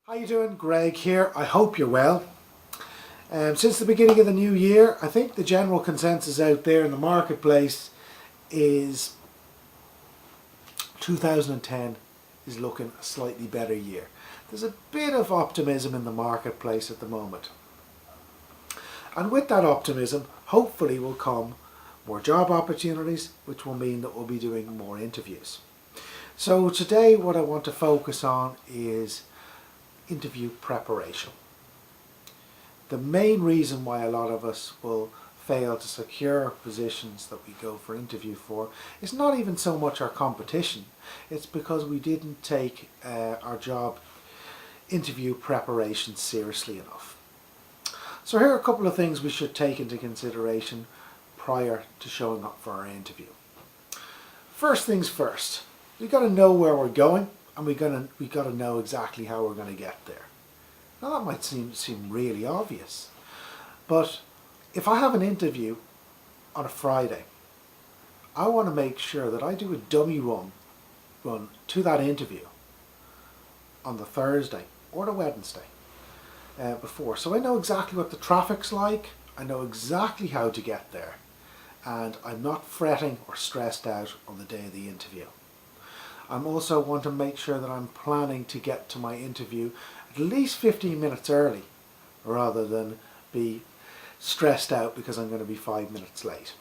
How you doing? Greg here. I hope you're well. Since the beginning of the new year, I think the general consensus out there in the marketplace is 2010 is looking a slightly better year. There's a bit of optimism in the marketplace at the moment. And with that optimism, hopefully will come more job opportunities, which will mean that we'll be doing more interviews. So today what I want to focus on is interview preparation. The main reason why a lot of us will fail to secure positions that we go for interview for is not even so much our competition, it's because we didn't take our job interview preparation seriously enough. So here are a couple of things we should take into consideration prior to showing up for our interview. First things first, we've got to know where we're going, and we got to know exactly how we're going to get there. Now that might seem really obvious, but if I have an interview on a Friday, I want to make sure that I do a dummy run to that interview on the Thursday or the Wednesday before. So I know exactly what the traffic's like, I know exactly how to get there, and I'm not fretting or stressed out on the day of the interview. I also want to make sure that I'm planning to get to my interview at least 15 minutes early, rather than be stressed out because I'm going to be 5 minutes late.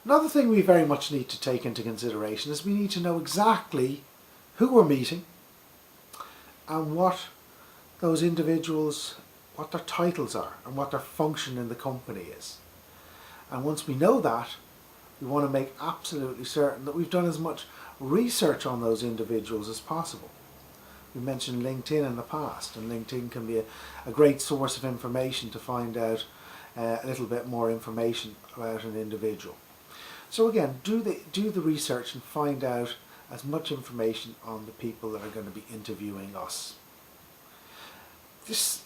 Another thing we very much need to take into consideration is we need to know exactly who we're meeting and what those individuals, what their titles are and what their function in the company is. And once we know that, we want to make absolutely certain that we've done as much research on those individuals as possible. We mentioned LinkedIn in the past, and LinkedIn can be a great source of information to find out a little bit more information about an individual. So again, do the research and find out as much information on the people that are going to be interviewing us. This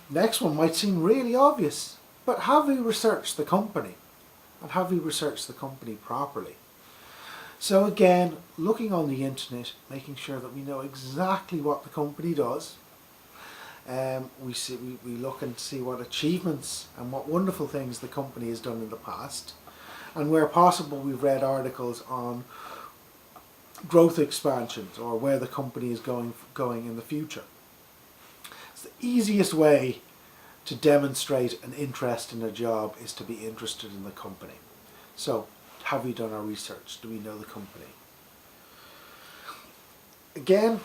next one might seem really obvious, but have we researched the company? And have we researched the company properly? So again, looking on the internet, making sure that we know exactly what the company does. We look and see what achievements and what wonderful things the company has done in the past. And where possible, we've read articles on growth expansions or where the company is going in the future. It's the easiest way to demonstrate an interest in a job is to be interested in the company. So, have we done our research? Do we know the company? Again,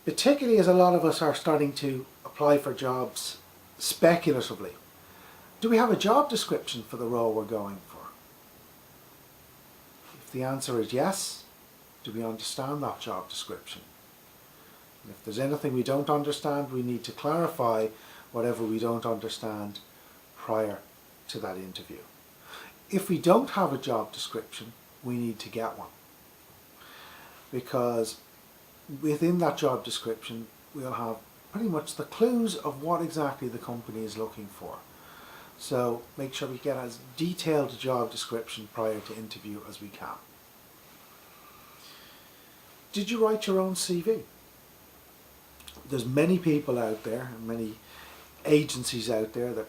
particularly as a lot of us are starting to apply for jobs speculatively, do we have a job description for the role we're going for? If the answer is yes, do we understand that job description? And if there's anything we don't understand, we need to clarify whatever we don't understand prior to that interview. If we don't have a job description, we need to get one, because within that job description we'll have pretty much the clues of what exactly the company is looking for. So make sure we get as detailed a job description prior to interview as we can. Did you write your own CV? There's many people out there, and many agencies out there that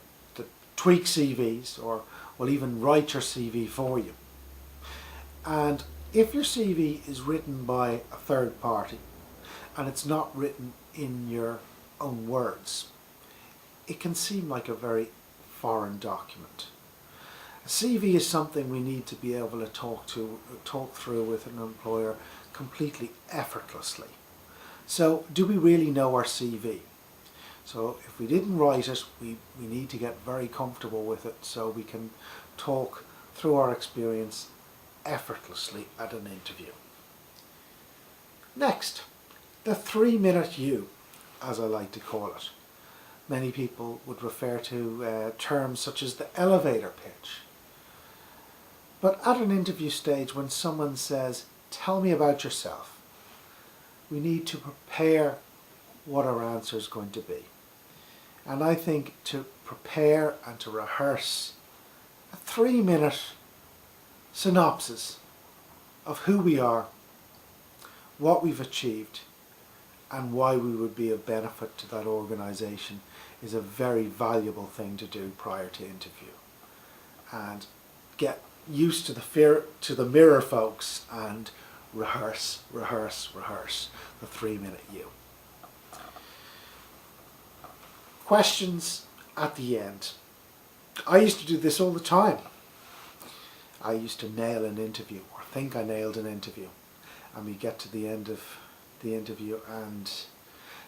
tweak CVs or will even write your CV for you. And if your CV is written by a third party and it's not written in your own words, it can seem like a very foreign document. A CV is something we need to be able to talk through with an employer completely effortlessly. So do we really know our CV? So if we didn't write it, we need to get very comfortable with it so we can talk through our experience effortlessly at an interview. Next, the 3-minute U, as I like to call it. Many people would refer to terms such as the elevator pitch. But at an interview stage, when someone says, "Tell me about yourself," we need to prepare what our answer is going to be. And I think to prepare and to rehearse a 3-minute synopsis of who we are, what we've achieved, and why we would be of benefit to that organisation is a very valuable thing to do prior to interview. And get used to the mirror, folks, and rehearse the 3-minute you. Questions at the end. I used to do this all the time. I used to nail an interview, or think I nailed an interview, and we get to the end of the interview and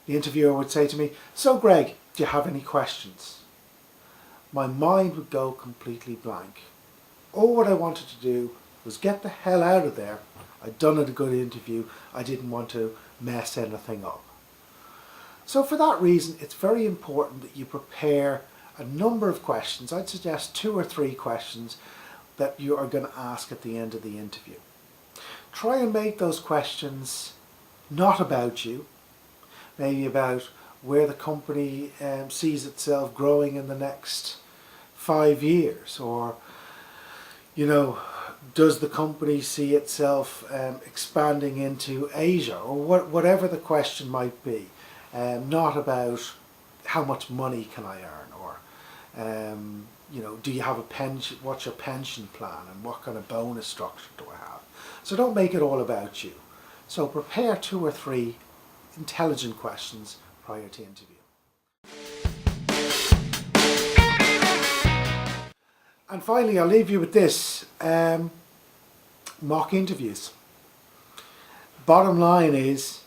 the interviewer would say to me, "So Greg, do you have any questions?" My mind would go completely blank. All what I wanted to do was get the hell out of there. I'd done a good interview. I didn't want to mess anything up. So for that reason, it's very important that you prepare a number of questions. I'd suggest 2 or 3 questions that you are going to ask at the end of the interview. Try and make those questions not about you, maybe about where the company sees itself growing in the next 5 years, or, you know, does the company see itself expanding into Asia, or whatever the question might be. Not about how much money can I earn, or you know, do you have a pension, what's your pension plan, and what kind of bonus structure do I have? So don't make it all about you. So prepare 2 or 3 intelligent questions prior to interview. And finally, I'll leave you with this. Mock interviews. Bottom line is,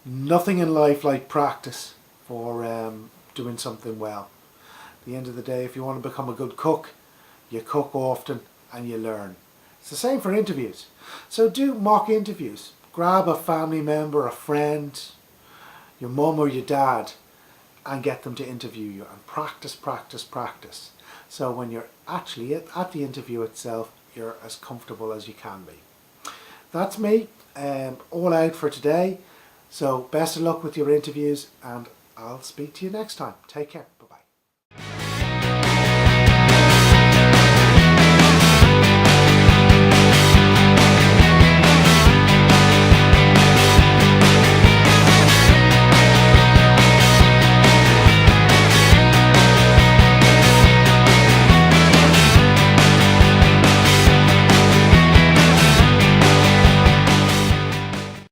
nothing in life like practice for doing something well. At the end of the day, if you want to become a good cook, you cook often and you learn. It's the same for interviews. So do mock interviews. Grab a family member, a friend, your mum or your dad, and get them to interview you, and practice. So when you're actually at the interview itself, you're as comfortable as you can be. That's me, all out for today. So best of luck with your interviews, and I'll speak to you next time. Take care.